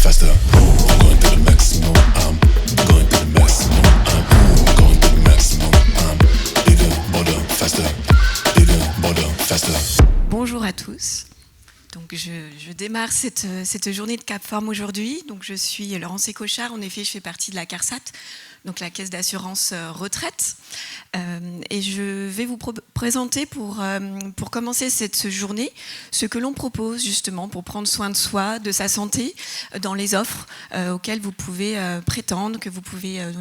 faster. I'm going to the maximum. I'm going to the maximum. I'm going to the maximum. I'm bigger, bolder, faster. Bigger, bolder, faster. Bonjour à tous. Donc je démarre cette journée de Cap-Forme aujourd'hui. Donc je suis Laurence Écochard. En effet, je fais partie de la CARSAT, donc la Caisse d'assurance retraite. Et je vais vous présenter pour commencer cette journée ce que l'on propose justement pour prendre soin de soi, de sa santé, dans les offres auxquelles vous pouvez prétendre,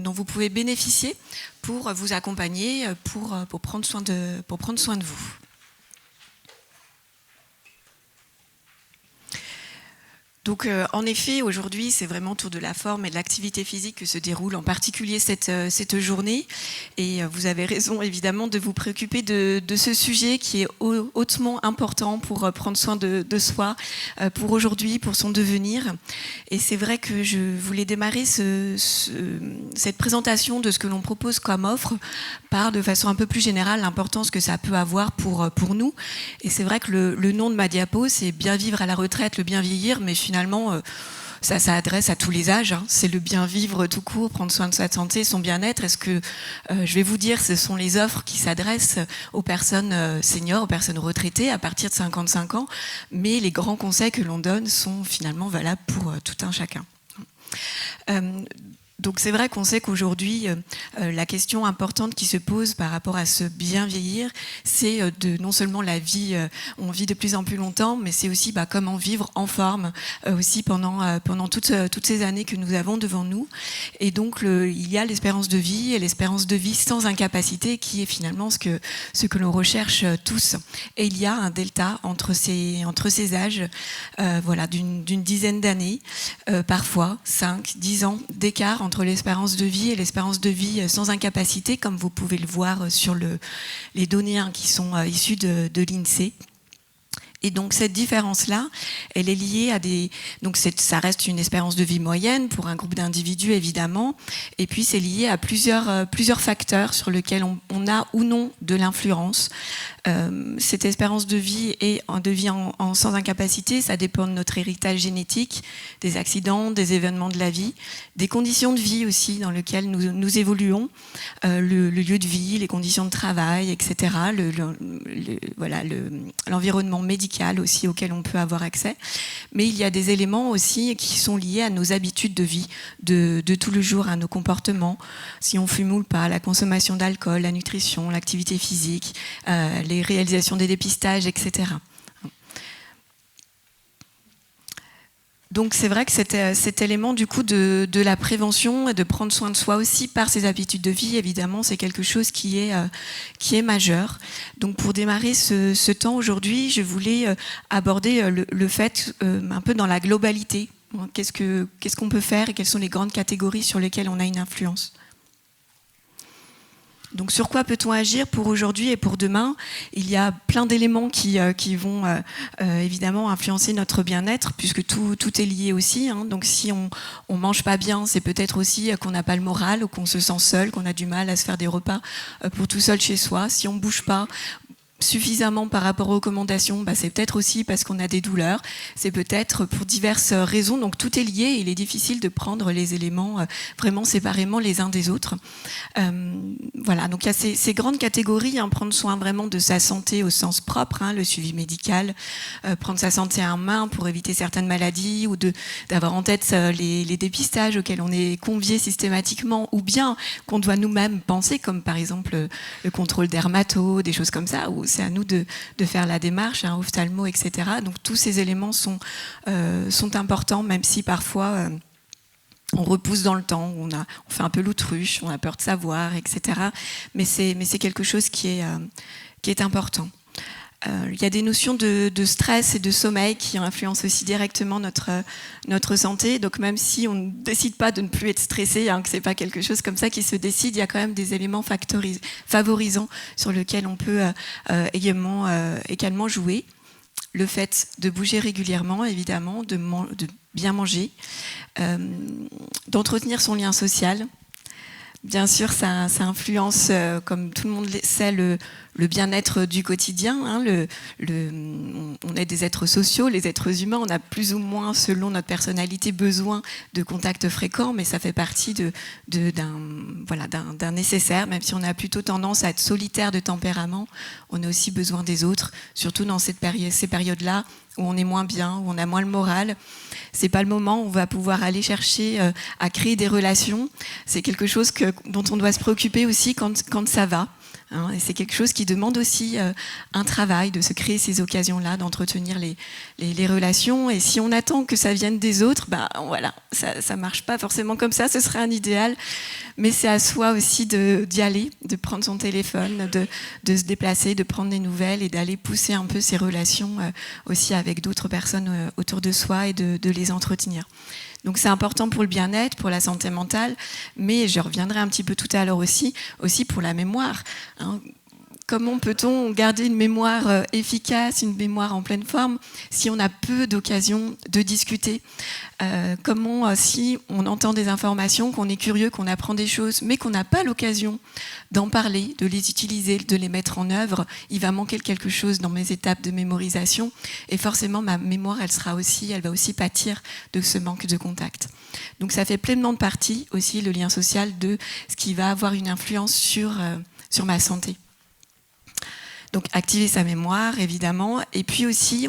dont vous pouvez bénéficier pour vous accompagner, pour prendre soin de vous. Donc, en effet, aujourd'hui, c'est vraiment autour de la forme et de l'activité physique que se déroule en particulier cette journée. Et vous avez raison, évidemment, de vous préoccuper de ce sujet qui est hautement important pour prendre soin de soi, pour aujourd'hui, pour son devenir. Et c'est vrai que je voulais démarrer cette présentation de ce que l'on propose comme offre par, de façon un peu plus générale, l'importance que ça peut avoir pour nous. Et c'est vrai que le nom de ma diapo, c'est « Bien vivre à la retraite, le bien vieillir », mais finalement, ça adresse à tous les âges. C'est le bien vivre tout court, prendre soin de sa santé, son bien-être. Est-ce que, je vais vous dire, ce sont les offres qui s'adressent aux personnes seniors, aux personnes retraitées à partir de 55 ans, mais les grands conseils que l'on donne sont finalement valables pour tout un chacun. Donc c'est vrai qu'on sait qu'aujourd'hui, la question importante qui se pose par rapport à ce bien vieillir, c'est non seulement la vie, on vit de plus en plus longtemps, mais c'est aussi comment vivre en forme aussi pendant toutes ces années que nous avons devant nous. Et donc il y a l'espérance de vie et l'espérance de vie sans incapacité qui est finalement ce que l'on recherche tous. Et il y a un delta entre ces âges, d'une dizaine d'années, parfois 5, 10 ans d'écart entre l'espérance de vie et l'espérance de vie sans incapacité, comme vous pouvez le voir sur les données qui sont issues de l'INSEE. Et donc cette différence-là, elle est liée à ça reste une espérance de vie moyenne pour un groupe d'individus évidemment, et puis c'est lié à plusieurs facteurs sur lesquels on a ou non de l'influence. Cette espérance de vie et de vie sans incapacité, ça dépend de notre héritage génétique, des accidents, des événements de la vie, des conditions de vie aussi dans lesquelles nous évoluons, le lieu de vie, les conditions de travail, etc., l'environnement médical aussi auquel on peut avoir accès. Mais il y a des éléments aussi qui sont liés à nos habitudes de vie, de tout le jour, à nos comportements, si on fume ou pas, la consommation d'alcool, la nutrition, l'activité physique, les réalisations des dépistages, etc. Donc c'est vrai que cet élément du coup de la prévention et de prendre soin de soi aussi par ses habitudes de vie, évidemment, c'est quelque chose qui est majeur. Donc pour démarrer ce temps aujourd'hui, je voulais aborder le fait un peu dans la globalité. Qu'est-ce qu'on peut faire et quelles sont les grandes catégories sur lesquelles on a une influence ? Donc sur quoi peut-on agir pour aujourd'hui et pour demain ? Il y a plein d'éléments qui vont évidemment influencer notre bien-être, puisque tout est lié aussi. Donc si on mange pas bien, c'est peut-être aussi qu'on n'a pas le moral, ou qu'on se sent seul, qu'on a du mal à se faire des repas pour tout seul chez soi. Si on bouge pas suffisamment par rapport aux recommandations, c'est peut-être aussi parce qu'on a des douleurs, c'est peut-être pour diverses raisons, donc tout est lié et il est difficile de prendre les éléments vraiment séparément les uns des autres. Donc il y a ces grandes catégories, prendre soin vraiment de sa santé au sens propre, le suivi médical, prendre sa santé en main pour éviter certaines maladies ou d'avoir en tête les dépistages auxquels on est convié systématiquement ou bien qu'on doit nous-mêmes penser, comme par exemple le contrôle dermato, des choses comme ça, où c'est à nous de faire la démarche, ophtalmo, etc. Donc tous ces éléments sont importants, même si parfois on repousse dans le temps, on fait un peu l'autruche, on a peur de savoir, etc. Mais c'est quelque chose qui est important. Il y a des notions de stress et de sommeil qui influencent aussi directement notre santé. Donc même si on ne décide pas de ne plus être stressé, que ce n'est pas quelque chose comme ça qui se décide, il y a quand même des éléments favorisants sur lesquels on peut également jouer. Le fait de bouger régulièrement, évidemment, de bien manger, d'entretenir son lien social, Bien sûr, ça influence, comme tout le monde le sait, le bien-être du quotidien. Hein, on est des êtres sociaux, les êtres humains, on a plus ou moins, selon notre personnalité, besoin de contacts fréquents, mais ça fait partie d'un nécessaire, même si on a plutôt tendance à être solitaire de tempérament, on a aussi besoin des autres, surtout dans ces périodes-là, où on est moins bien, où on a moins le moral. C'est pas le moment où on va pouvoir aller chercher à créer des relations. C'est quelque chose dont on doit se préoccuper aussi quand ça va. Hein, et c'est quelque chose qui demande aussi un travail, de se créer ces occasions-là, d'entretenir les relations. Et si on attend que ça vienne des autres, voilà, ça marche pas forcément comme ça. Ce serait un idéal, mais c'est à soi aussi d'y aller, de prendre son téléphone, de se déplacer, de prendre des nouvelles et d'aller pousser un peu ces relations aussi avec d'autres personnes autour de soi et de les entretenir. Donc c'est important pour le bien-être, pour la santé mentale, mais je reviendrai un petit peu tout à l'heure aussi pour la mémoire. Hein. Comment peut-on garder une mémoire efficace, une mémoire en pleine forme, si on a peu d'occasions de discuter ? Comment, si on entend des informations, qu'on est curieux, qu'on apprend des choses, mais qu'on n'a pas l'occasion d'en parler, de les utiliser, de les mettre en œuvre, il va manquer quelque chose dans mes étapes de mémorisation, et forcément ma mémoire, elle va aussi pâtir de ce manque de contact. Donc ça fait pleinement de partie aussi le lien social de ce qui va avoir une influence sur ma santé. Donc activer sa mémoire, évidemment. Et puis aussi,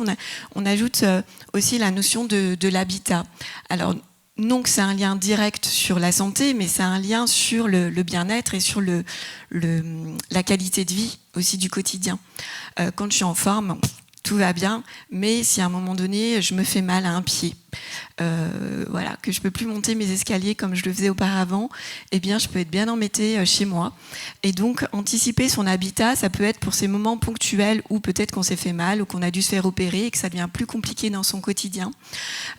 on ajoute aussi la notion de l'habitat. Alors, non que c'est un lien direct sur la santé, mais c'est un lien sur le bien-être et sur la qualité de vie aussi du quotidien. Quand je suis en forme, tout va bien, mais si à un moment donné, je me fais mal à un pied, que je peux plus monter mes escaliers comme je le faisais auparavant, eh bien, je peux être bien embêtée chez moi. Et donc, anticiper son habitat, ça peut être pour ces moments ponctuels où peut-être qu'on s'est fait mal ou qu'on a dû se faire opérer et que ça devient plus compliqué dans son quotidien.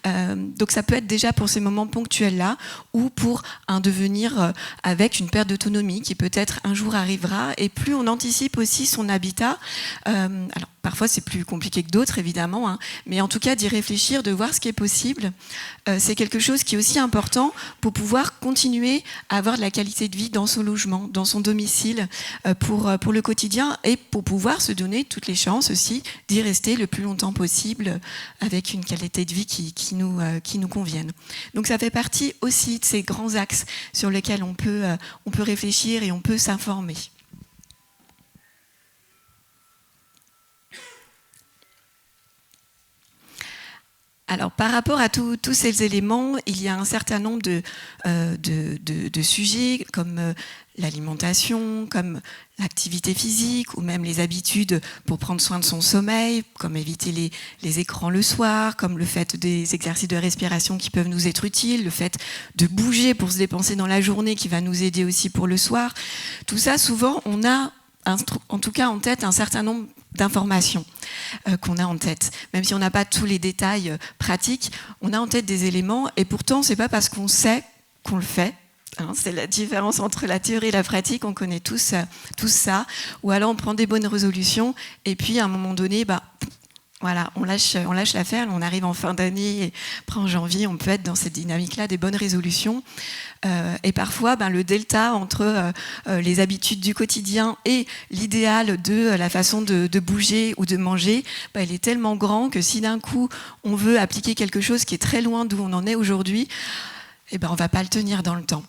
Donc, ça peut être déjà pour ces moments ponctuels-là ou pour un devenir avec une perte d'autonomie qui peut-être un jour arrivera. Et plus on anticipe aussi son habitat, alors parfois c'est plus compliqué que d'autres évidemment, hein, mais en tout cas d'y réfléchir, de voir ce qui est possible, c'est quelque chose qui est aussi important pour pouvoir continuer à avoir de la qualité de vie dans son logement, dans son domicile, pour le quotidien et pour pouvoir se donner toutes les chances aussi d'y rester le plus longtemps possible avec une qualité de vie qui nous convienne. Donc ça fait partie aussi de ces grands axes sur lesquels on peut réfléchir et on peut s'informer. Alors, par rapport à tous ces éléments, il y a un certain nombre de sujets comme l'alimentation, comme l'activité physique ou même les habitudes pour prendre soin de son sommeil, comme éviter les écrans le soir, comme le fait des exercices de respiration qui peuvent nous être utiles, le fait de bouger pour se dépenser dans la journée qui va nous aider aussi pour le soir. Tout ça, souvent, on a en tout cas en tête un certain nombre d'informations qu'on a en tête. Même si on n'a pas tous les détails pratiques, on a en tête des éléments et pourtant, c'est pas parce qu'on sait qu'on le fait. Hein, c'est la différence entre la théorie et la pratique, on connaît tous ça. Ou alors on prend des bonnes résolutions et puis à un moment donné, voilà, on lâche l'affaire, on arrive en fin d'année, et après en janvier, on peut être dans cette dynamique-là des bonnes résolutions. Et parfois, le delta entre les habitudes du quotidien et l'idéal de la façon de bouger ou de manger, il est tellement grand que si d'un coup, on veut appliquer quelque chose qui est très loin d'où on en est aujourd'hui, on ne va pas le tenir dans le temps.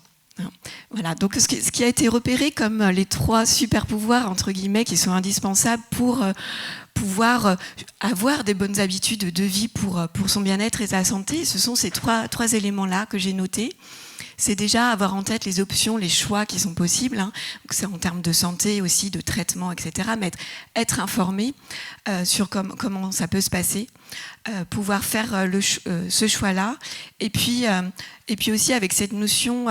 Voilà, donc ce qui a été repéré comme les 3 super pouvoirs entre guillemets qui sont indispensables pour pouvoir avoir des bonnes habitudes de vie pour son bien-être et sa santé, ce sont ces trois éléments-là que j'ai notés. C'est déjà avoir en tête les options, les choix qui sont possibles, hein. Donc c'est en termes de santé aussi, de traitement, etc. Mais être informé sur comment ça peut se passer, pouvoir faire ce choix-là, et puis aussi avec cette notion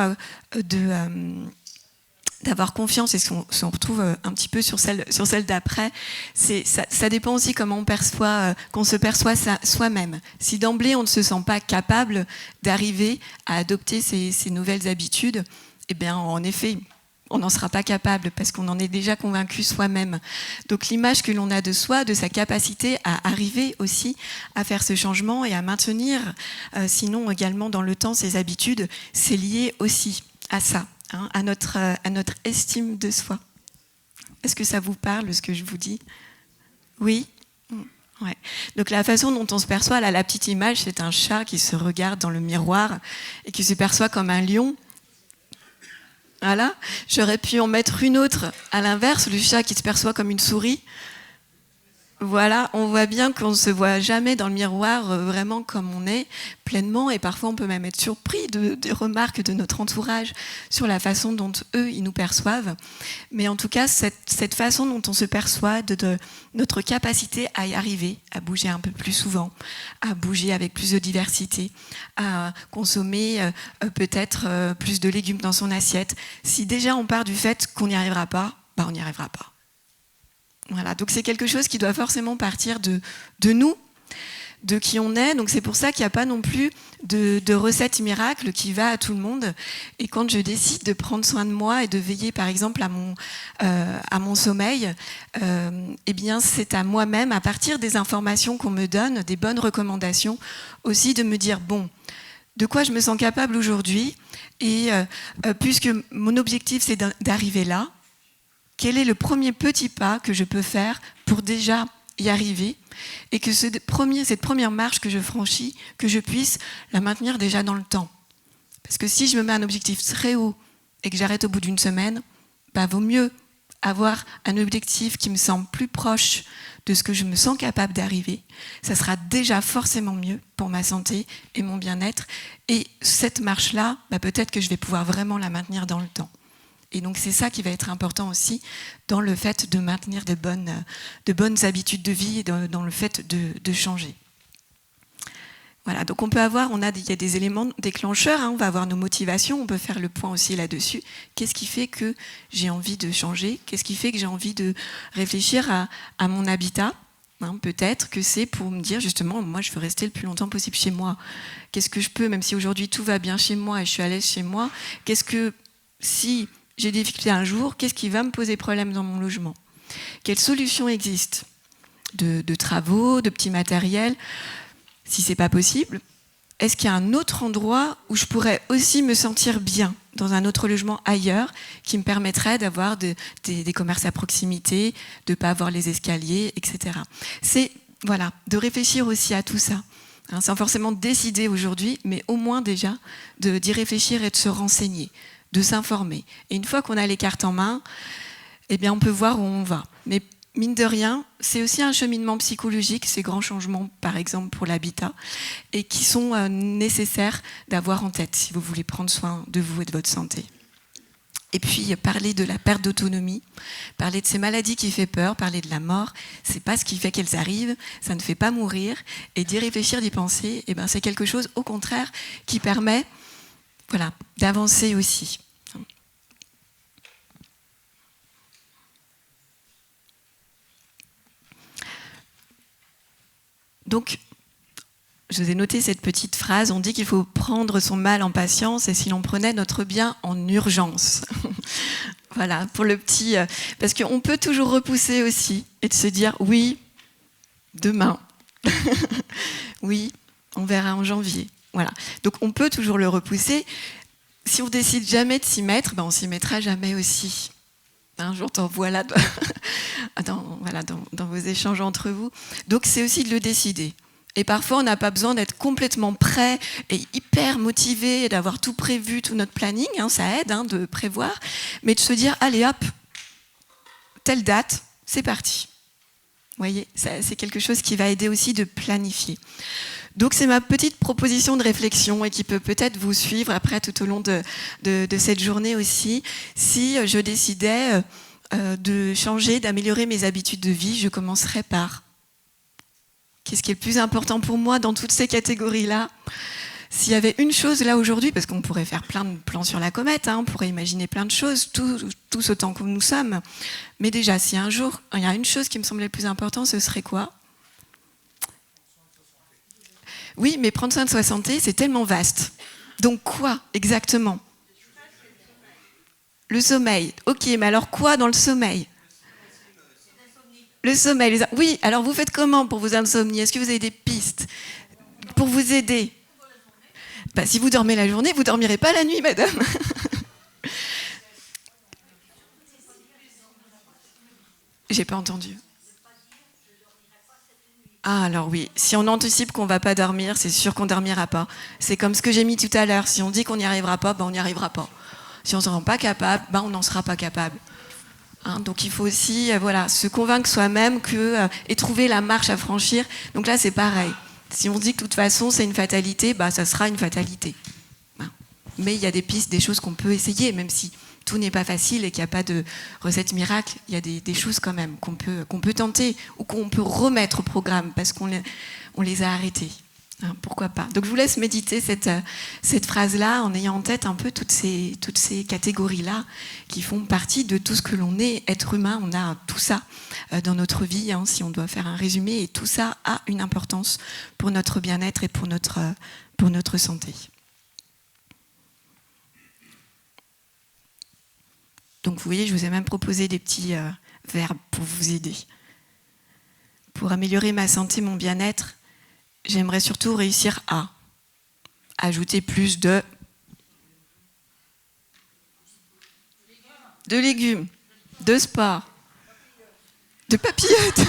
d'avoir confiance, et on retrouve un petit peu sur celle d'après, ça dépend aussi comment qu'on se perçoit soi-même. Si d'emblée on ne se sent pas capable d'arriver à adopter ces nouvelles habitudes, en effet, on n'en sera pas capable parce qu'on en est déjà convaincu soi-même. Donc l'image que l'on a de soi, de sa capacité à arriver aussi à faire ce changement et à maintenir, sinon également dans le temps, ses habitudes, c'est lié aussi à ça, hein, à notre estime de soi. Est-ce que ça vous parle, ce que je vous dis ? Oui ? Ouais. Donc la façon dont on se perçoit, là, la petite image, c'est un chat qui se regarde dans le miroir et qui se perçoit comme un lion. Voilà. J'aurais pu en mettre une autre à l'inverse, le chat qui se perçoit comme une souris. Voilà, on voit bien qu'on ne se voit jamais dans le miroir vraiment comme on est, pleinement, et parfois on peut même être surpris des remarques de notre entourage sur la façon dont eux, ils nous perçoivent. Mais en tout cas, cette façon dont on se perçoit, de notre capacité à y arriver, à bouger un peu plus souvent, à bouger avec plus de diversité, à consommer peut-être plus de légumes dans son assiette, si déjà on part du fait qu'on n'y arrivera pas, on n'y arrivera pas. Voilà, donc c'est quelque chose qui doit forcément partir de nous, de qui on est. Donc c'est pour ça qu'il n'y a pas non plus de recette miracle qui va à tout le monde. Et quand je décide de prendre soin de moi et de veiller par exemple à mon sommeil, eh bien c'est à moi-même, à partir des informations qu'on me donne, des bonnes recommandations, aussi de me dire bon, de quoi je me sens capable aujourd'hui, et puisque mon objectif c'est d'arriver là, quel est le premier petit pas que je peux faire pour déjà y arriver, et que cette première marche que je franchis, que je puisse la maintenir déjà dans le temps. Parce que si je me mets un objectif très haut et que j'arrête au bout d'une semaine, vaut mieux avoir un objectif qui me semble plus proche de ce que je me sens capable d'arriver. Ça sera déjà forcément mieux pour ma santé et mon bien-être. Et cette marche-là, peut-être que je vais pouvoir vraiment la maintenir dans le temps. Et donc c'est ça qui va être important aussi dans le fait de maintenir de bonnes habitudes de vie et dans le fait de changer. Voilà, donc il y a des éléments déclencheurs, on va avoir nos motivations, on peut faire le point aussi là-dessus. Qu'est-ce qui fait que j'ai envie de changer ? Qu'est-ce qui fait que j'ai envie de réfléchir à mon habitat ? Peut-être que c'est pour me dire justement, moi je veux rester le plus longtemps possible chez moi. Qu'est-ce que je peux, même si aujourd'hui tout va bien chez moi et je suis à l'aise chez moi, si j'ai des difficultés un jour, qu'est-ce qui va me poser problème dans mon logement ? Quelles solutions existent ? De travaux, de petits matériels ? Si c'est pas possible, est-ce qu'il y a un autre endroit où je pourrais aussi me sentir bien, dans un autre logement ailleurs, qui me permettrait d'avoir des commerces à proximité, de ne pas avoir les escaliers, etc. C'est de réfléchir aussi à tout ça. Sans forcément décider aujourd'hui, mais au moins déjà d'y réfléchir et de se renseigner, de s'informer. Et une fois qu'on a les cartes en main, on peut voir où on va. Mais mine de rien, c'est aussi un cheminement psychologique, ces grands changements, par exemple pour l'habitat, et qui sont nécessaires d'avoir en tête si vous voulez prendre soin de vous et de votre santé. Et puis parler de la perte d'autonomie, parler de ces maladies qui fait peur, parler de la mort, c'est pas ce qui fait qu'elles arrivent, ça ne fait pas mourir, et d'y réfléchir, d'y penser, c'est quelque chose au contraire qui permet d'avancer aussi. Donc, je vous ai noté cette petite phrase, on dit qu'il faut prendre son mal en patience et si l'on prenait notre bien en urgence. Voilà, pour le petit... parce qu'on peut toujours repousser aussi et de se dire, oui, demain. Oui, on verra en janvier. Voilà. Donc on peut toujours le repousser. Si on décide jamais de s'y mettre, on s'y mettra jamais aussi. J'entends voilà dans vos échanges entre vous. Donc c'est aussi de le décider. Et parfois on n'a pas besoin d'être complètement prêt et hyper motivé et d'avoir tout prévu, tout notre planning. Ça aide de prévoir, mais de se dire allez hop, telle date, c'est parti. Vous voyez, c'est quelque chose qui va aider aussi de planifier. Donc c'est ma petite proposition de réflexion et qui peut peut-être vous suivre après tout au long de cette journée aussi. Si je décidais de changer, d'améliorer mes habitudes de vie, je commencerais par qu'est-ce qui est le plus important pour moi dans toutes ces catégories-là ? S'il y avait une chose là aujourd'hui, parce qu'on pourrait faire plein de plans sur la comète, on pourrait imaginer plein de choses, tous autant que nous sommes. Mais déjà, si un jour, il y a une chose qui me semblait le plus important, ce serait quoi ? Oui, mais prendre soin de sa santé, c'est tellement vaste. Donc quoi, exactement ? Le sommeil. Ok, mais alors quoi dans le sommeil ? Le sommeil. Oui, alors vous faites comment pour vos insomnies ? Est-ce que vous avez des pistes pour vous aider ? Si vous dormez la journée, vous ne dormirez pas la nuit, madame. J'ai pas entendu. Ah, alors oui, si on anticipe qu'on va pas dormir, c'est sûr qu'on dormira pas. C'est comme ce que j'ai mis tout à l'heure. Si on dit qu'on n'y arrivera pas, ben on n'y arrivera pas. Si on ne se rend pas capable, ben on n'en sera pas capable. Hein, donc il faut aussi se convaincre soi-même et trouver la marche à franchir. Donc là, c'est pareil. Si on dit que de toute façon, c'est une fatalité, bah, ça sera une fatalité. Hein. Mais il y a des pistes, des choses qu'on peut essayer, même si tout n'est pas facile et qu'il n'y a pas de recette miracle. Il y a des choses quand même qu'on peut tenter ou qu'on peut remettre au programme parce qu'on les a arrêtées. Hein, pourquoi pas. Donc je vous laisse méditer cette phrase-là en ayant en tête un peu toutes ces catégories-là qui font partie de tout ce que l'on est. Être humain, on a tout ça dans notre vie, hein, si on doit faire un résumé, et tout ça a une importance pour notre bien-être et pour notre santé. Donc vous voyez, je vous ai même proposé des petits verbes pour vous aider. Pour améliorer ma santé, mon bien-être, j'aimerais surtout réussir à ajouter plus de légumes, de sport, de papillotes.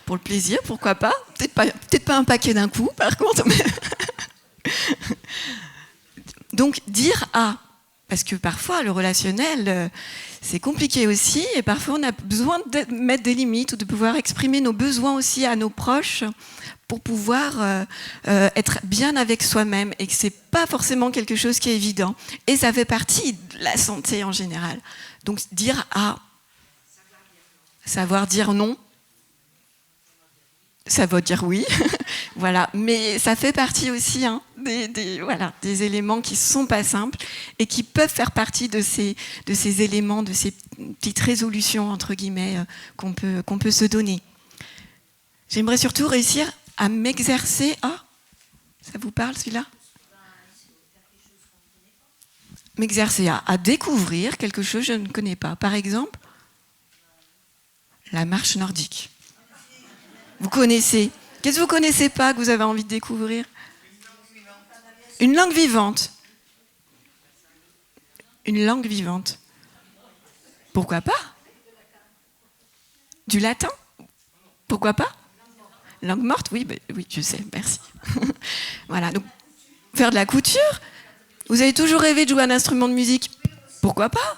Pour le plaisir, pourquoi pas. Peut-être pas un paquet d'un coup, par contre. Mais donc, dire « à ». Parce que parfois, le relationnel, c'est compliqué aussi. Et parfois, on a besoin de mettre des limites ou de pouvoir exprimer nos besoins aussi à nos proches pour pouvoir être bien avec soi-même. Et que ce n'est pas forcément quelque chose qui est évident. Et ça fait partie de la santé en général. Donc, dire « à », savoir dire non, ça veut dire oui, voilà. Mais ça fait partie aussi des éléments qui ne sont pas simples et qui peuvent faire partie de ces éléments, de ces petites résolutions, entre guillemets, qu'on peut se donner. J'aimerais surtout réussir à m'exercer à... Ça vous parle, celui-là ? M'exercer à découvrir quelque chose que je ne connais pas. Par exemple, la marche nordique. Vous connaissez. Qu'est-ce que vous ne connaissez pas que vous avez envie de découvrir ? Une langue vivante. Une langue vivante. Pourquoi pas ? Du latin ? Pourquoi pas ? Langue morte ? Oui, oui, je sais, merci. Voilà, donc faire de la couture. Vous avez toujours rêvé de jouer un instrument de musique ? Pourquoi pas ?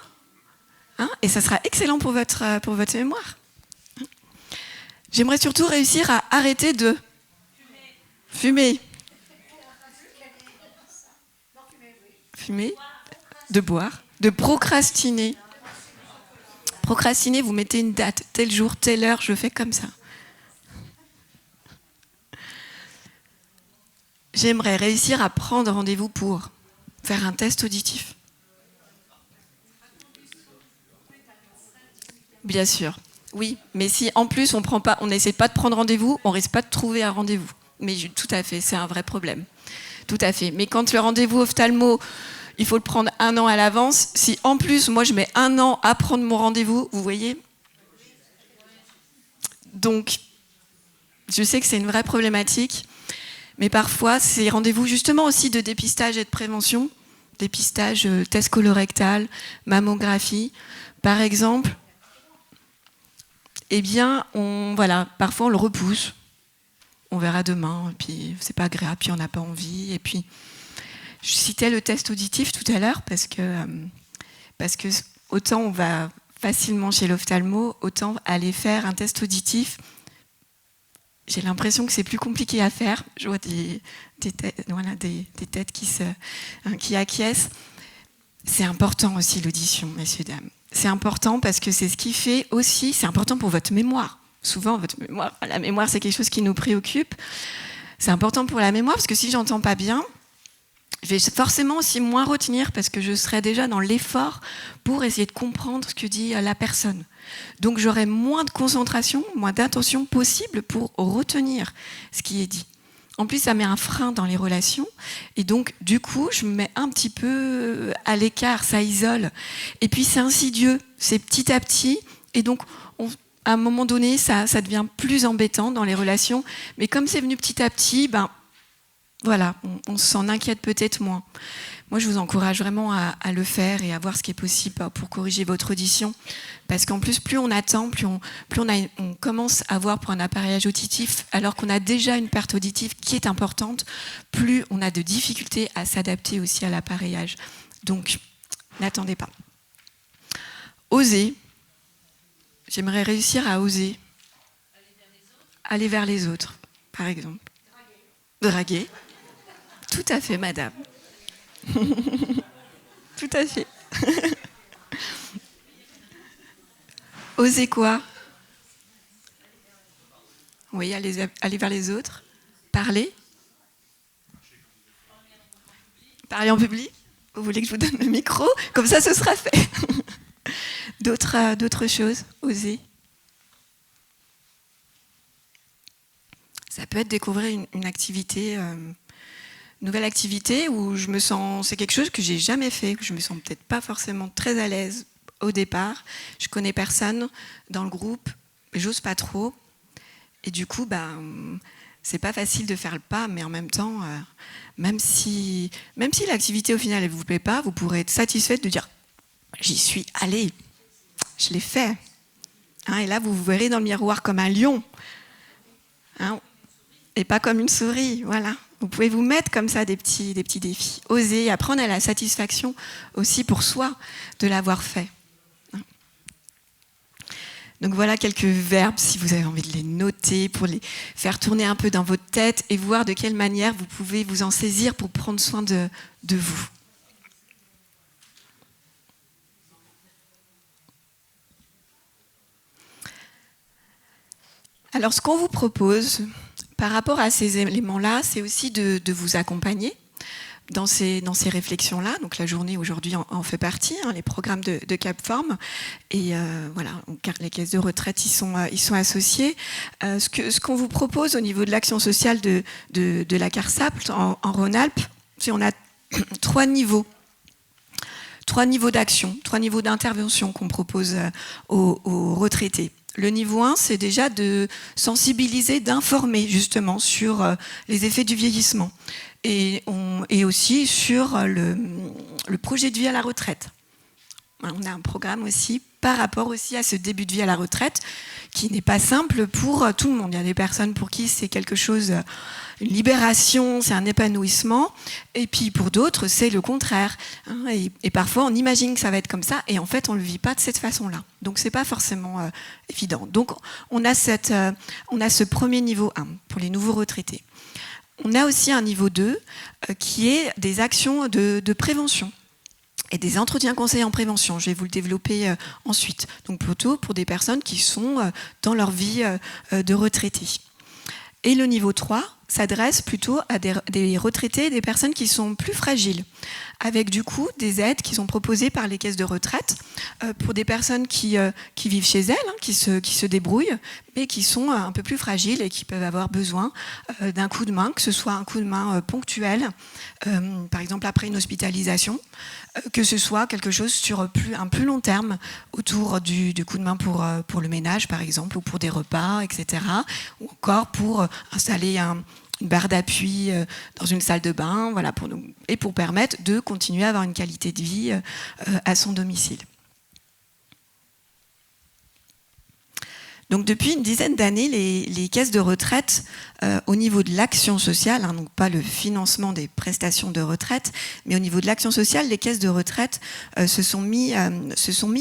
Hein ? Et ça sera excellent pour votre mémoire. J'aimerais surtout réussir à arrêter de fumer. Fumer, de boire, de procrastiner. Procrastiner, vous mettez une date, tel jour, telle heure, je fais comme ça. J'aimerais réussir à prendre rendez-vous pour faire un test auditif. Bien sûr. Oui, mais si en plus on n'essaie pas de prendre rendez-vous, on risque pas de trouver un rendez-vous. Mais tout à fait, c'est un vrai problème. Tout à fait. Mais quand le rendez-vous ophtalmo, il faut le prendre 1 an à l'avance, si en plus moi je mets 1 an à prendre mon rendez-vous, vous voyez ? Donc, je sais que c'est une vraie problématique, mais parfois ces rendez-vous justement aussi de dépistage et de prévention, dépistage, test colorectal, mammographie, par exemple. Eh bien, parfois on le repousse. On verra demain, et puis c'est pas agréable, puis on n'a pas envie. Et puis, je citais le test auditif tout à l'heure parce que autant on va facilement chez l'ophtalmo, autant aller faire un test auditif. J'ai l'impression que c'est plus compliqué à faire. Je vois des têtes qui acquiescent. C'est important aussi l'audition, messieurs, dames. C'est important parce que c'est ce qui fait aussi, c'est important pour votre mémoire. Souvent, la mémoire, c'est quelque chose qui nous préoccupe. C'est important pour la mémoire parce que si j'entends pas bien, je vais forcément aussi moins retenir parce que je serai déjà dans l'effort pour essayer de comprendre ce que dit la personne. Donc j'aurai moins de concentration, moins d'attention possible pour retenir ce qui est dit. En plus, ça met un frein dans les relations. Et donc, du coup, je me mets un petit peu à l'écart, ça isole. Et puis, c'est insidieux, c'est petit à petit. Et donc, à un moment donné, ça devient plus embêtant dans les relations. Mais comme c'est venu petit à petit, on s'en inquiète peut-être moins. moi je vous encourage vraiment à le faire et à voir ce qui est possible pour corriger votre audition. Parce qu'en plus, plus on attend, plus on commence à voir pour un appareillage auditif, alors qu'on a déjà une perte auditive qui est importante, plus on a de difficultés à s'adapter aussi à l'appareillage. Donc, n'attendez pas. Oser. J'aimerais réussir à oser. Aller vers les autres, par exemple. Draguer. Tout à fait, madame. Tout à fait. Oser quoi? Oui, aller vers les autres. Parler. Parler en public. Vous voulez que je vous donne le micro? Comme ça, ce sera fait. D'autres choses. Oser. Ça peut être découvrir une activité, nouvelle activité où je me sens, c'est quelque chose que j'ai jamais fait, que je me sens peut-être pas forcément très à l'aise au départ. Je connais personne dans le groupe, j'ose pas trop, et du coup, c'est pas facile de faire le pas, mais en même temps, même si l'activité au final elle vous plaît pas, vous pourrez être satisfaite de dire, j'y suis allée, je l'ai fait. Hein, et là, vous vous verrez dans le miroir comme un lion. Hein, et pas comme une souris, voilà. Vous pouvez vous mettre comme ça des petits défis. Oser, apprendre à la satisfaction aussi pour soi de l'avoir fait. Donc voilà quelques verbes, si vous avez envie de les noter, pour les faire tourner un peu dans votre tête et voir de quelle manière vous pouvez vous en saisir pour prendre soin de vous. Alors ce qu'on vous propose, par rapport à ces éléments-là, c'est aussi de vous accompagner dans ces réflexions-là. Donc la journée aujourd'hui en fait partie, hein, les programmes de Capform. Et voilà, car les caisses de retraite y sont associées. Ce qu'on vous propose au niveau de l'action sociale de la CARSAP en Rhône-Alpes, c'est on a 3 niveaux. 3 niveaux d'action, 3 niveaux d'intervention qu'on propose aux retraités. Le niveau 1, c'est déjà de sensibiliser, d'informer justement sur les effets du vieillissement et aussi sur le projet de vie à la retraite. On a un programme aussi par rapport aussi à ce début de vie à la retraite qui n'est pas simple pour tout le monde. Il y a des personnes pour qui c'est quelque chose, une libération, c'est un épanouissement, et puis pour d'autres c'est le contraire. Et parfois on imagine que ça va être comme ça, et en fait on ne le vit pas de cette façon-là. Donc c'est pas forcément évident. Donc on a ce premier niveau 1 pour les nouveaux retraités. On a aussi un niveau 2 qui est des actions de prévention et des entretiens conseils en prévention. Je vais vous le développer ensuite. Donc plutôt pour des personnes qui sont dans leur vie de retraités. Et le niveau 3 s'adresse plutôt à des retraités, des personnes qui sont plus fragiles, avec du coup des aides qui sont proposées par les caisses de retraite pour des personnes qui vivent chez elles, hein, qui se débrouillent, mais qui sont un peu plus fragiles et qui peuvent avoir besoin d'un coup de main, que ce soit un coup de main ponctuel, par exemple après une hospitalisation, que ce soit quelque chose sur un plus long terme autour du coup de main pour le ménage par exemple, ou pour des repas, etc. Ou encore pour installer une barre d'appui dans une salle de bain, voilà, pour permettre de continuer à avoir une qualité de vie à son domicile. Donc depuis une dizaine d'années, les caisses de retraite, au niveau de l'action sociale, hein, donc pas le financement des prestations de retraite, mais au niveau de l'action sociale, les caisses de retraite se sont mis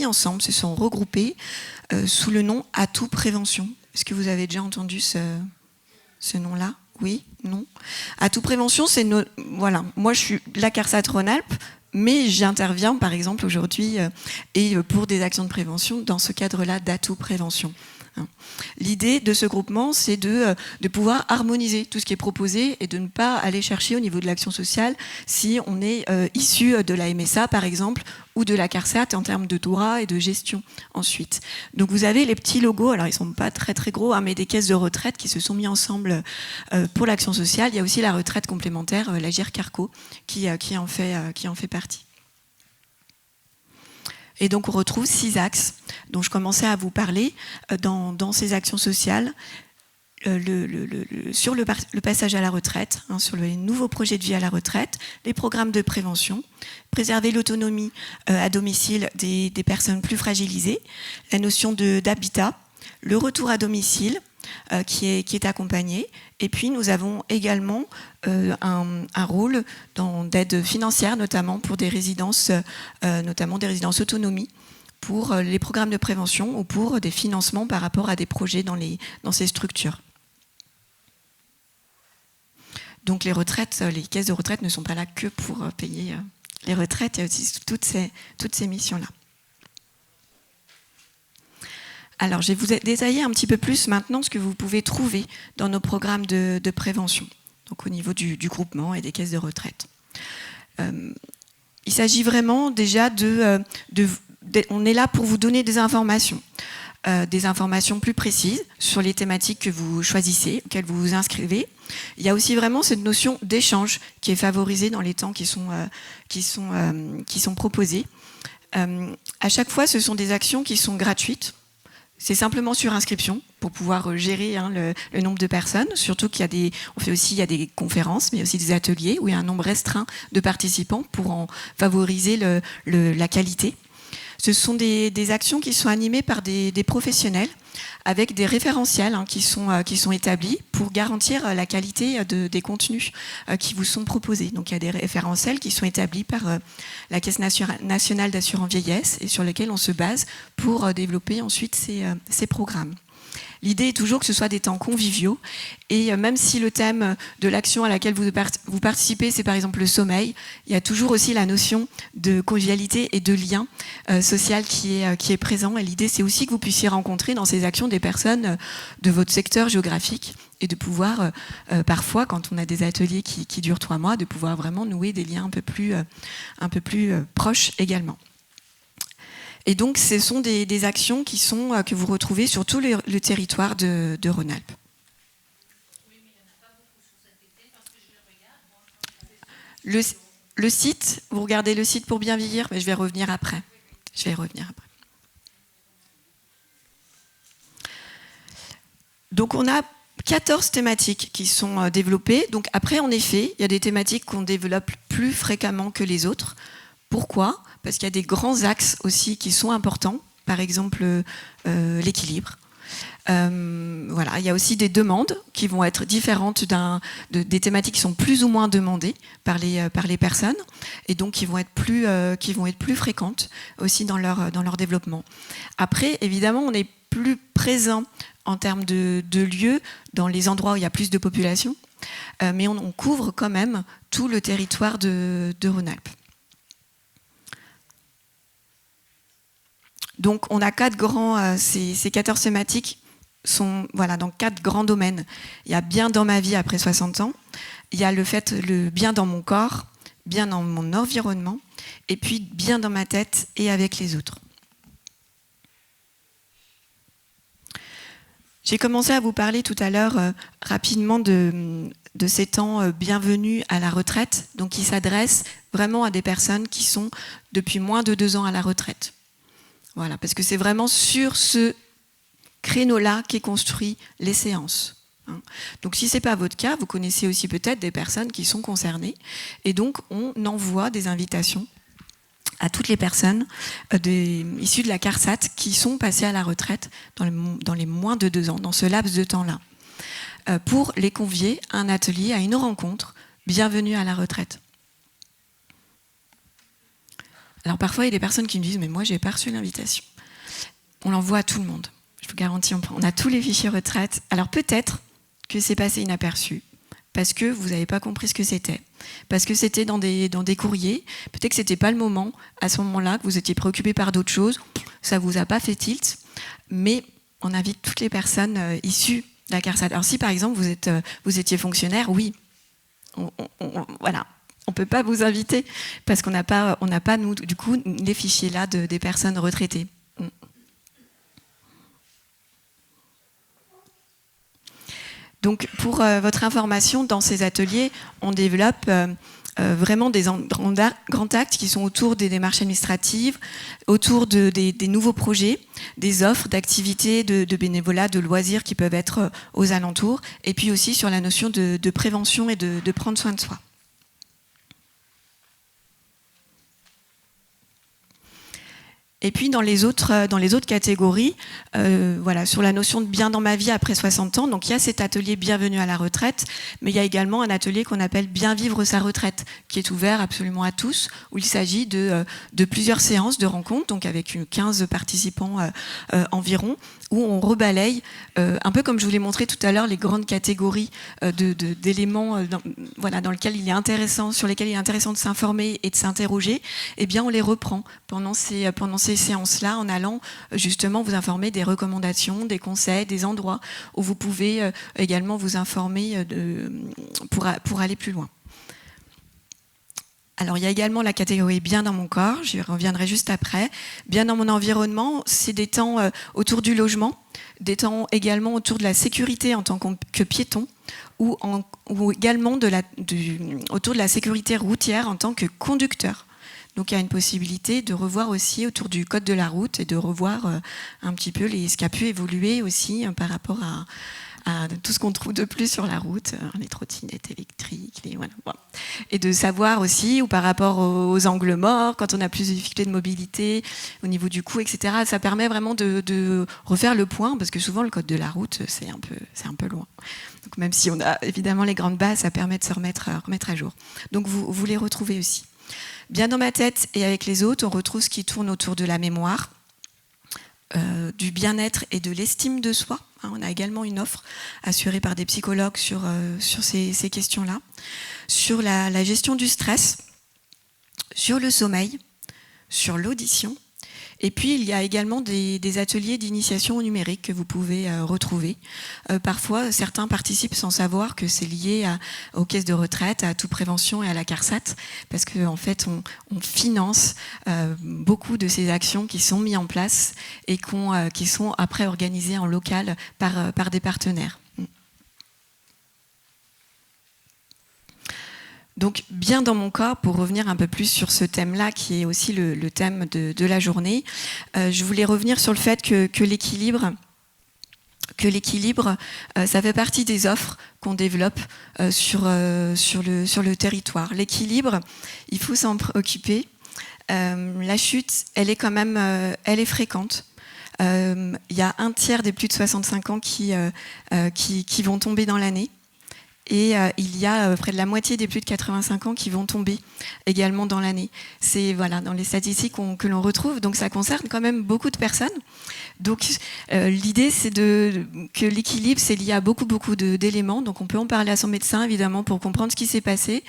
ensemble, se sont regroupées sous le nom Atout Prévention. Est-ce que vous avez déjà entendu ce nom-là ? Oui, non. Atout Prévention, c'est voilà. Moi, je suis la CARSAT Rhône-Alpes, mais j'interviens, par exemple, aujourd'hui et pour des actions de prévention dans ce cadre-là d'Atout Prévention. L'idée de ce groupement, c'est de pouvoir harmoniser tout ce qui est proposé et de ne pas aller chercher au niveau de l'action sociale si on est issu de la MSA, par exemple, ou de la CARSAT en termes de DORA et de gestion ensuite. Donc vous avez les petits logos, alors ils ne sont pas très très gros, hein, mais des caisses de retraite qui se sont mis ensemble pour l'action sociale. Il y a aussi la retraite complémentaire, l'Agir Carco, qui en fait partie. Et donc on retrouve 6 axes dont je commençais à vous parler dans ces actions sociales. sur le passage à la retraite, sur les nouveaux projets de vie à la retraite, les programmes de prévention, préserver l'autonomie à domicile des personnes plus fragilisées, la notion d'habitat, le retour à domicile qui est accompagné, et puis nous avons également un rôle d'aide financière, notamment pour des résidences, autonomie, pour les programmes de prévention ou pour des financements par rapport à des projets dans ces structures. Donc les caisses de retraite ne sont pas là que pour payer les retraites, il y a aussi toutes ces missions-là. Alors je vais vous détailler un petit peu plus maintenant ce que vous pouvez trouver dans nos programmes de prévention, donc au niveau du groupement et des caisses de retraite. Il s'agit vraiment déjà on est là pour vous donner des informations plus précises sur les thématiques que vous choisissez, auxquelles vous vous inscrivez. Il y a aussi vraiment cette notion d'échange qui est favorisée dans les temps qui sont proposés. À chaque fois, ce sont des actions qui sont gratuites. C'est simplement sur inscription pour pouvoir gérer le nombre de personnes. Surtout il y a des conférences, mais aussi des ateliers où il y a un nombre restreint de participants pour en favoriser la qualité. Ce sont des actions qui sont animées par des professionnels avec des référentiels qui sont établis pour garantir la qualité des contenus qui vous sont proposés. Donc il y a des référentiels qui sont établis par la Caisse nationale d'assurance vieillesse et sur lesquels on se base pour développer ensuite ces programmes. L'idée est toujours que ce soit des temps conviviaux et même si le thème de l'action à laquelle vous participez, c'est par exemple le sommeil, il y a toujours aussi la notion de convivialité et de lien social qui est présent. Et l'idée, c'est aussi que vous puissiez rencontrer dans ces actions des personnes de votre secteur géographique et de pouvoir, parfois, quand on a des ateliers qui durent 3 mois, de pouvoir vraiment nouer des liens un peu plus proches également. Et donc, ce sont des actions que vous retrouvez sur tout le territoire de Rhône-Alpes. Oui, mais il n'y en a pas beaucoup sur cet été parce que je le regarde. Le site, vous regardez le site pour bien vieillir, mais je vais revenir après. Donc, on a 14 thématiques qui sont développées. Donc, après, en effet, il y a des thématiques qu'on développe plus fréquemment que les autres. Pourquoi ? Parce qu'il y a des grands axes aussi qui sont importants, par exemple l'équilibre. Il y a aussi des demandes qui vont être différentes des thématiques qui sont plus ou moins demandées par les personnes et donc qui vont être plus fréquentes aussi dans leur développement. Après, évidemment, on est plus présent en termes de lieux dans les endroits où il y a plus de population, mais on couvre quand même tout le territoire de Rhône-Alpes. Donc, on a ces 14 thématiques sont dans 4 grands domaines. Il y a bien dans ma vie après 60 ans, il y a le bien dans mon corps, bien dans mon environnement, et puis bien dans ma tête et avec les autres. J'ai commencé à vous parler tout à l'heure rapidement de ces temps bienvenus à la retraite, donc qui s'adressent vraiment à des personnes qui sont depuis moins de 2 ans à la retraite. Voilà, parce que c'est vraiment sur ce créneau-là qu'est construit les séances. Donc si ce n'est pas votre cas, vous connaissez aussi peut-être des personnes qui sont concernées. Et donc on envoie des invitations à toutes les personnes issues de la CARSAT qui sont passées à la retraite dans les moins de 2 ans, dans ce laps de temps-là, pour les convier à un atelier, à une rencontre, bienvenue à la retraite. Alors parfois, il y a des personnes qui me disent « mais moi, je n'ai pas reçu l'invitation ». On l'envoie à tout le monde. Je vous garantis, on a tous les fichiers retraite. Alors peut-être que c'est passé inaperçu, parce que vous n'avez pas compris ce que c'était, parce que c'était dans des courriers, peut-être que ce n'était pas le moment, à ce moment-là, que vous étiez préoccupé par d'autres choses, ça ne vous a pas fait tilt, mais on invite toutes les personnes issues de la CARSAT. Alors si par exemple, vous étiez fonctionnaire, oui, voilà. On ne peut pas vous inviter parce qu'on n'a pas, nous, du coup, les fichiers là des personnes retraitées. Donc, pour votre information, dans ces ateliers, on développe vraiment des grands actes qui sont autour des démarches administratives, autour des nouveaux projets, des offres d'activités, de bénévolat, de loisirs qui peuvent être aux alentours, et puis aussi sur la notion de prévention et de prendre soin de soi. Et puis dans les autres catégories, voilà, sur la notion de bien dans ma vie après 60 ans, donc il y a cet atelier Bienvenue à la retraite, mais il y a également un atelier qu'on appelle Bien vivre sa retraite, qui est ouvert absolument à tous, où il s'agit de plusieurs séances de rencontres, donc avec 15 participants environ, où on rebalaye, un peu comme je vous l'ai montré tout à l'heure, les grandes catégories d'éléments voilà, sur lesquels il est intéressant de s'informer et de s'interroger, eh bien on les reprend pendant ces séances-là, en allant justement vous informer des recommandations, des conseils, des endroits où vous pouvez également vous informer pour aller plus loin. Alors, il y a également la catégorie bien dans mon corps, j'y reviendrai juste après. Bien dans mon environnement, c'est des temps autour du logement, des temps également autour de la sécurité en tant que piéton, ou également autour de la sécurité routière en tant que conducteur. Donc il y a une possibilité de revoir aussi autour du code de la route et de revoir un petit peu ce qui a pu évoluer aussi par rapport à tout ce qu'on trouve de plus sur la route, les trottinettes électriques, voilà. Et de savoir aussi, ou par rapport aux angles morts, quand on a plus de difficultés de mobilité, au niveau du cou, etc., ça permet vraiment de refaire le point, parce que souvent le code de la route, c'est un peu loin. Donc même si on a évidemment les grandes bases, ça permet de se remettre à jour. Donc vous les retrouvez aussi. Bien dans ma tête et avec les autres, on retrouve ce qui tourne autour de la mémoire, du bien-être et de l'estime de soi. On a également une offre assurée par des psychologues sur ces questions-là, sur la gestion du stress, sur le sommeil, sur l'audition. Et puis, il y a également des ateliers d'initiation au numérique que vous pouvez retrouver. Parfois, certains participent sans savoir que c'est lié aux caisses de retraite, à Tout Prévention et à la CARSAT, parce qu'en fait, on finance beaucoup de ces actions qui sont mises en place et qui sont après organisées en local par des partenaires. Donc, bien dans mon corps, pour revenir un peu plus sur ce thème-là, qui est aussi le thème de la journée, je voulais revenir sur le fait que l'équilibre, ça fait partie des offres qu'on développe sur le territoire. L'équilibre, il faut s'en préoccuper. La chute, elle est fréquente. Il y a un tiers des plus de 65 ans qui vont tomber dans l'année. Et il y a près de la moitié des plus de 85 ans qui vont tomber également dans l'année. C'est dans les statistiques que l'on retrouve, donc ça concerne quand même beaucoup de personnes. Donc l'idée, c'est que l'équilibre, c'est lié à beaucoup d'éléments. Donc on peut en parler à son médecin, évidemment, pour comprendre ce qui s'est passé.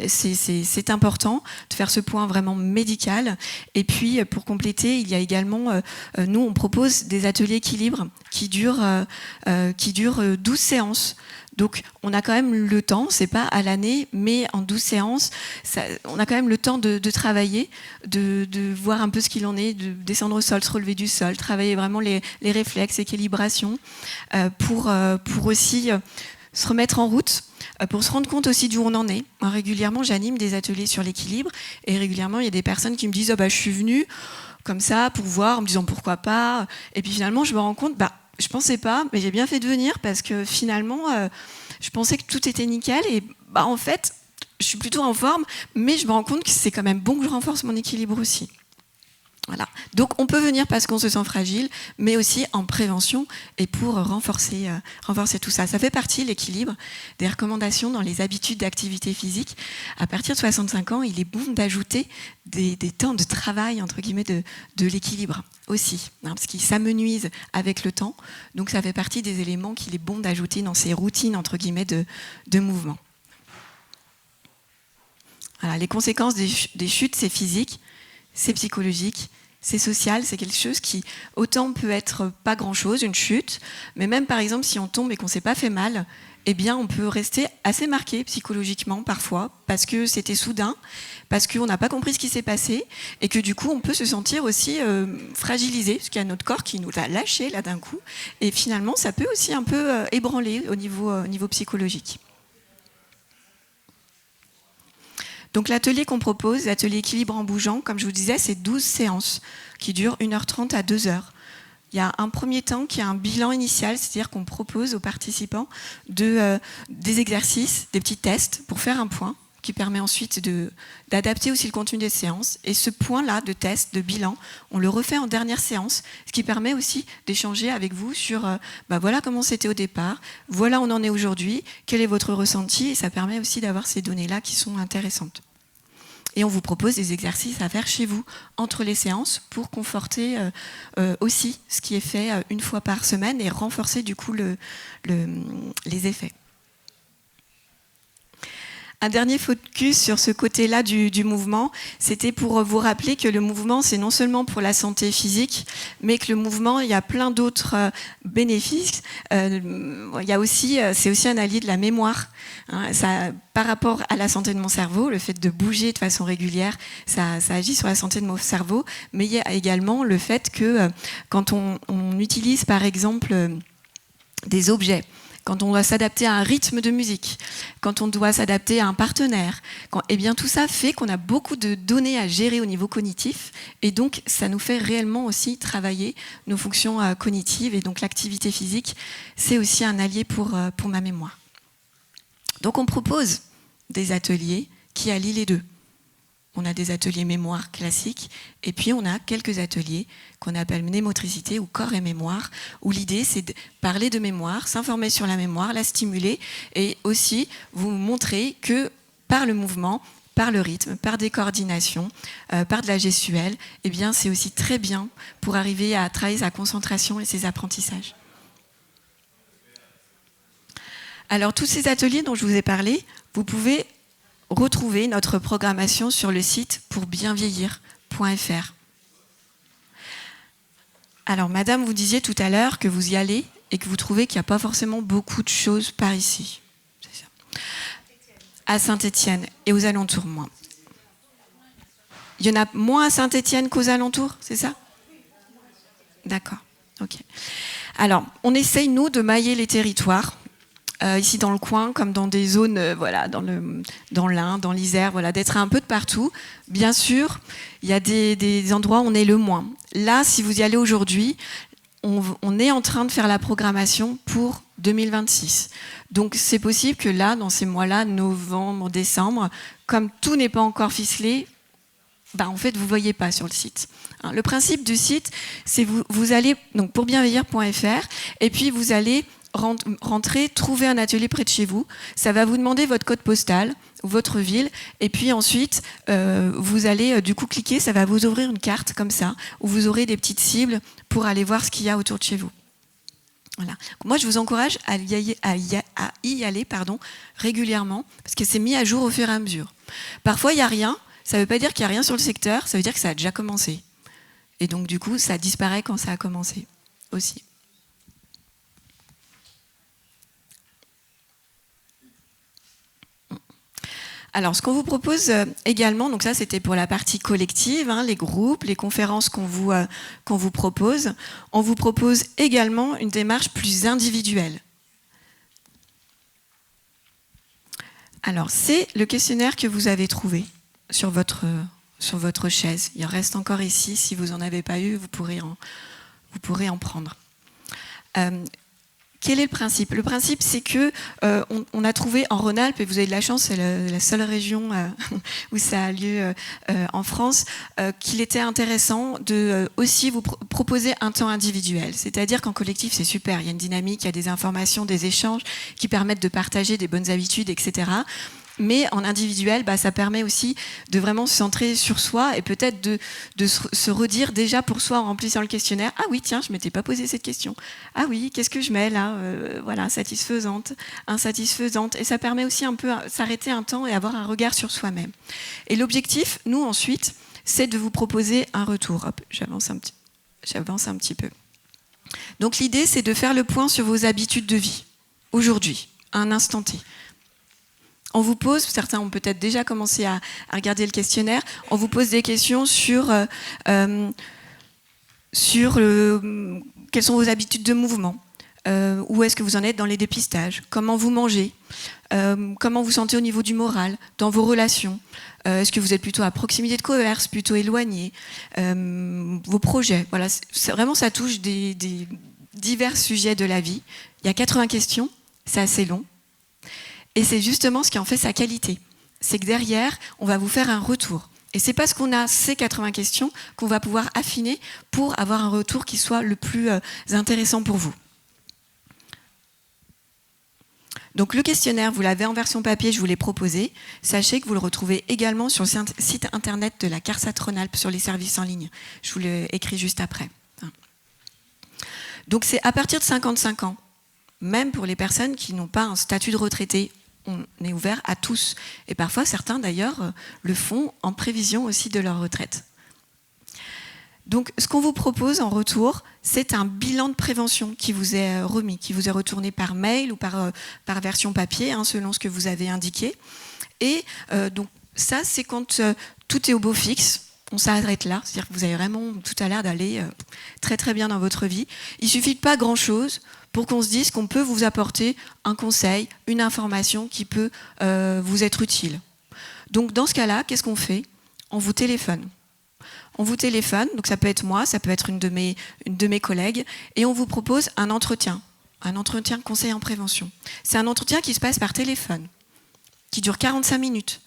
C'est important de faire ce point vraiment médical. Et puis, pour compléter, il y a également, nous, on propose des ateliers équilibre qui durent 12 séances. Donc, on a quand même le temps, c'est pas à l'année, mais en 12 séances, on a quand même le temps de travailler, de voir un peu ce qu'il en est, de descendre au sol, se relever du sol, travailler vraiment les réflexes, l'équilibration, pour aussi se remettre en route, pour se rendre compte aussi d'où on en est. Moi, régulièrement, j'anime des ateliers sur l'équilibre, et régulièrement, il y a des personnes qui me disent « je suis venue comme ça pour voir », en me disant « pourquoi pas ?» Et puis finalement, je me rends compte je pensais pas, mais j'ai bien fait de venir parce que finalement, je pensais que tout était nickel et en fait, je suis plutôt en forme, mais je me rends compte que c'est quand même bon que je renforce mon équilibre aussi. Voilà. Donc on peut venir parce qu'on se sent fragile, mais aussi en prévention et pour renforcer tout ça. Ça fait partie, l'équilibre, des recommandations dans les habitudes d'activité physique. À partir de 65 ans, il est bon d'ajouter des temps de travail, entre guillemets, de l'équilibre aussi, parce qu'ils s'amenuisent avec le temps. Donc ça fait partie des éléments qu'il est bon d'ajouter dans ces routines, entre guillemets, de mouvement. Voilà, les conséquences des chutes, c'est physique, c'est psychologique, c'est social, c'est quelque chose qui, autant peut être pas grand-chose, une chute, mais même par exemple si on tombe et qu'on ne s'est pas fait mal, eh bien on peut rester assez marqué psychologiquement parfois, parce que c'était soudain, parce qu'on n'a pas compris ce qui s'est passé, et que du coup on peut se sentir aussi fragilisé, parce qu'il y a notre corps qui nous a lâché là d'un coup, et finalement ça peut aussi un peu ébranler au niveau psychologique. Donc l'atelier qu'on propose, l'atelier équilibre en bougeant, comme je vous disais, c'est 12 séances qui durent 1h30 à 2h. Il y a un premier temps qui est un bilan initial, c'est-à-dire qu'on propose aux participants des exercices, des petits tests pour faire un point, qui permet ensuite d'adapter aussi le contenu des séances. Et ce point-là de test, de bilan, on le refait en dernière séance, ce qui permet aussi d'échanger avec vous sur voilà comment c'était au départ, voilà où on en est aujourd'hui, quel est votre ressenti, et ça permet aussi d'avoir ces données-là qui sont intéressantes. Et on vous propose des exercices à faire chez vous, entre les séances, pour conforter aussi ce qui est fait une fois par semaine et renforcer du coup les effets. Un dernier focus sur ce côté-là du mouvement, c'était pour vous rappeler que le mouvement, c'est non seulement pour la santé physique, mais que le mouvement, il y a plein d'autres bénéfices. C'est aussi un allié de la mémoire. Par rapport à la santé de mon cerveau, le fait de bouger de façon régulière, ça agit sur la santé de mon cerveau, mais il y a également le fait que quand on utilise par exemple des objets, quand on doit s'adapter à un rythme de musique, quand on doit s'adapter à un partenaire, tout ça fait qu'on a beaucoup de données à gérer au niveau cognitif, et donc ça nous fait réellement aussi travailler nos fonctions cognitives, et donc l'activité physique, c'est aussi un allié pour ma mémoire. Donc on propose des ateliers qui allient les deux. On a des ateliers mémoire classiques, et puis on a quelques ateliers qu'on appelle mnémotricité ou corps et mémoire, où l'idée c'est de parler de mémoire, s'informer sur la mémoire, la stimuler, et aussi vous montrer que par le mouvement, par le rythme, par des coordinations, par de la gestuelle, c'est aussi très bien pour arriver à travailler sa concentration et ses apprentissages. Alors tous ces ateliers dont je vous ai parlé, vous pouvez retrouver notre programmation sur le site pourbienvieillir.fr. Alors, madame, vous disiez tout à l'heure que vous y allez et que vous trouvez qu'il n'y a pas forcément beaucoup de choses par ici. C'est ça. À Saint-Étienne et aux alentours, moins. Il y en a moins à Saint-Étienne qu'aux alentours, c'est ça ? D'accord, ok. Alors, on essaye, nous, de mailler les territoires. Ici dans le coin, comme dans des zones, dans l'Ain, dans l'Isère, d'être un peu de partout. Bien sûr, il y a des endroits où on est le moins. Là, si vous y allez aujourd'hui, on est en train de faire la programmation pour 2026. Donc c'est possible que là, dans ces mois-là, novembre, décembre, comme tout n'est pas encore ficelé, en fait, vous ne voyez pas sur le site. Le principe du site, c'est vous allez donc pourbienvieillir.fr et puis vous allez rentrer, trouver un atelier près de chez vous. Ça va vous demander votre code postal, votre ville, et puis ensuite, vous allez du coup cliquer, ça va vous ouvrir une carte comme ça, où vous aurez des petites cibles pour aller voir ce qu'il y a autour de chez vous. Voilà. Moi, je vous encourage à y aller régulièrement, parce que c'est mis à jour au fur et à mesure. Parfois, il n'y a rien, ça ne veut pas dire qu'il n'y a rien sur le secteur, ça veut dire que ça a déjà commencé. Et donc, du coup, ça disparaît quand ça a commencé aussi. Alors, ce qu'on vous propose également, donc ça c'était pour la partie collective, les groupes, les conférences qu'on vous propose. On vous propose également une démarche plus individuelle. Alors, c'est le questionnaire que vous avez trouvé sur votre chaise. Il en reste encore ici. Si vous n'en avez pas eu, vous pourrez en prendre. Quel est le principe ? Le principe, c'est que on a trouvé en Rhône-Alpes, et vous avez de la chance, c'est la seule région où ça a lieu en France, qu'il était intéressant de aussi vous proposer un temps individuel. C'est-à-dire qu'en collectif, c'est super. Il y a une dynamique, il y a des informations, des échanges qui permettent de partager des bonnes habitudes, etc. Mais en individuel, ça permet aussi de vraiment se centrer sur soi et peut-être de se redire déjà pour soi en remplissant le questionnaire. Ah oui, tiens, je ne m'étais pas posé cette question. Ah oui, qu'est-ce que je mets là ? Satisfaisante, insatisfaisante. Et ça permet aussi un peu de s'arrêter un temps et avoir un regard sur soi-même. Et l'objectif, nous ensuite, c'est de vous proposer un retour. Hop, j'avance un petit peu. Donc l'idée, c'est de faire le point sur vos habitudes de vie, aujourd'hui, à un instant T. On vous pose, certains ont peut-être déjà commencé à regarder le questionnaire, on vous pose des questions sur quelles sont vos habitudes de mouvement, Où est-ce que vous en êtes dans les dépistages? Comment vous mangez? Comment vous sentez au niveau du moral, dans vos relations? Est-ce que vous êtes plutôt à proximité de commerce, plutôt éloigné? Vos projets, voilà, vraiment ça touche des divers sujets de la vie. Il y a 80 questions, c'est assez long. Et c'est justement ce qui en fait sa qualité. C'est que derrière, on va vous faire un retour. Et c'est parce qu'on a ces 80 questions qu'on va pouvoir affiner pour avoir un retour qui soit le plus intéressant pour vous. Donc le questionnaire, vous l'avez en version papier, je vous l'ai proposé. Sachez que vous le retrouvez également sur le site internet de la CARSAT Rhône-Alpes sur les services en ligne. Je vous l'ai écrit juste après. Donc c'est à partir de 55 ans, même pour les personnes qui n'ont pas un statut de retraité, on est ouvert à tous. Et parfois certains d'ailleurs le font en prévision aussi de leur retraite. Donc, ce qu'on vous propose en retour, c'est un bilan de prévention qui vous est remis, qui vous est retourné par mail ou par version papier, selon ce que vous avez indiqué. Et donc, ça, c'est quand tout est au beau fixe. On s'arrête là, c'est-à-dire que vous avez vraiment tout à l'air d'aller très très bien dans votre vie. Il suffit de pas grand-chose pour qu'on se dise qu'on peut vous apporter un conseil, une information qui peut vous être utile. Donc, dans ce cas-là, qu'est-ce qu'on fait? On vous téléphone. On vous téléphone, donc ça peut être moi, ça peut être une de mes collègues, et on vous propose un entretien conseil en prévention. C'est un entretien qui se passe par téléphone, qui dure 45 minutes.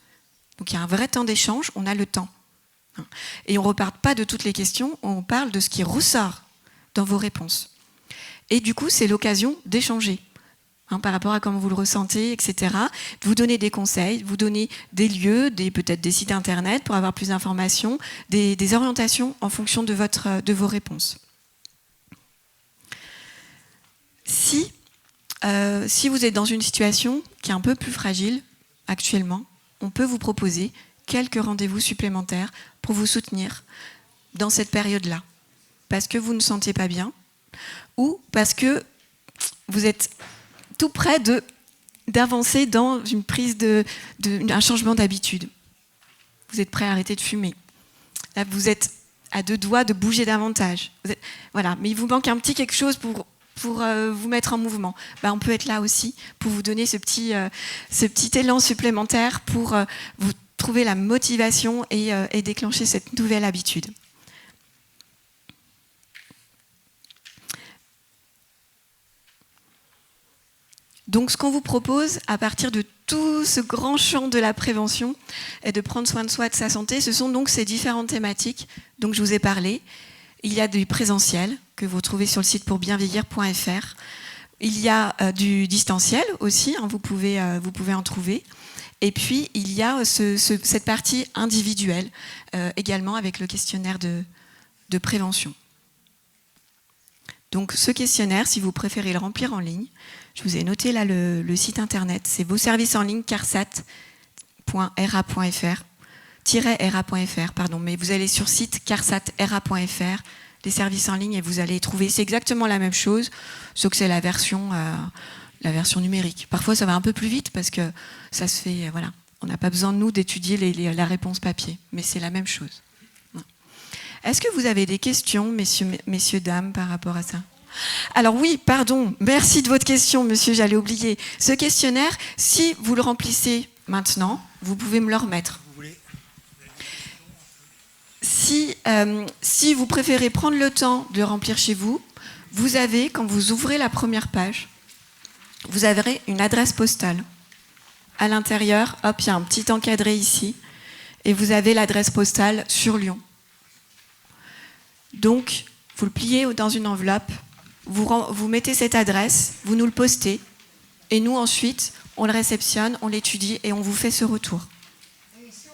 Donc il y a un vrai temps d'échange, on a le temps. Et on ne repart pas de toutes les questions, on parle de ce qui ressort dans vos réponses. Et du coup, c'est l'occasion d'échanger. Par rapport à comment vous le ressentez, etc. Vous donner des conseils, vous donner des lieux, peut-être des sites internet pour avoir plus d'informations, des orientations en fonction de vos réponses. Si vous êtes dans une situation qui est un peu plus fragile actuellement, on peut vous proposer quelques rendez-vous supplémentaires pour vous soutenir dans cette période-là. Parce que vous ne sentez pas bien ou parce que vous êtes tout près d'avancer dans une prise un changement d'habitude. Vous êtes prêt à arrêter de fumer. Là, vous êtes à 2 doigts de bouger davantage. Voilà, mais il vous manque un petit quelque chose pour vous mettre en mouvement. On peut être là aussi pour vous donner ce petit élan supplémentaire pour vous trouver la motivation et déclencher cette nouvelle habitude. Donc, ce qu'on vous propose, à partir de tout ce grand champ de la prévention et de prendre soin de soi et de sa santé, ce sont donc ces différentes thématiques dont je vous ai parlé. Il y a du présentiel, que vous trouvez sur le site pourbienvieillir.fr. Il y a du distanciel aussi, vous pouvez en trouver. Et puis, il y a cette partie individuelle, également avec le questionnaire de prévention. Donc, ce questionnaire, si vous préférez le remplir en ligne, je vous ai noté là le site internet, c'est vos services en ligne carsat.ra.fr, pardon, mais vous allez sur site carsat.ra.fr, les services en ligne, et vous allez trouver, c'est exactement la même chose, sauf que c'est la version numérique. Parfois, ça va un peu plus vite parce que ça se fait, voilà, on n'a pas besoin de nous d'étudier la réponse papier, mais c'est la même chose. Est-ce que vous avez des questions, messieurs, dames, par rapport à ça ? Alors oui, pardon, merci de votre question, monsieur, j'allais oublier. Ce questionnaire, si vous le remplissez maintenant, vous pouvez me le remettre. Si vous préférez prendre le temps de le remplir chez vous, vous avez, quand vous ouvrez la première page, vous avez une adresse postale. À l'intérieur, hop, il y a un petit encadré ici, et vous avez l'adresse postale sur Lyon. Donc, vous le pliez dans une enveloppe, vous mettez cette adresse, vous nous le postez, et nous ensuite, on le réceptionne, on l'étudie et on vous fait ce retour. Et si on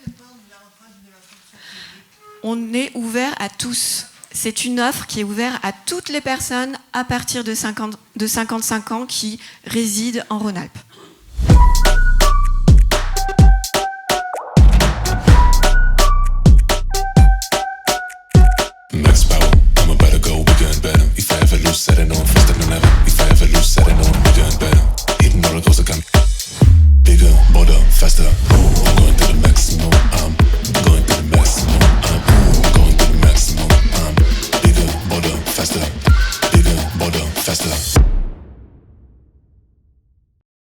n'est pas de la retraite de la fonction publique ? On est ouvert à tous. C'est une offre qui est ouverte à toutes les personnes à partir de 55 ans qui résident en Rhône-Alpes.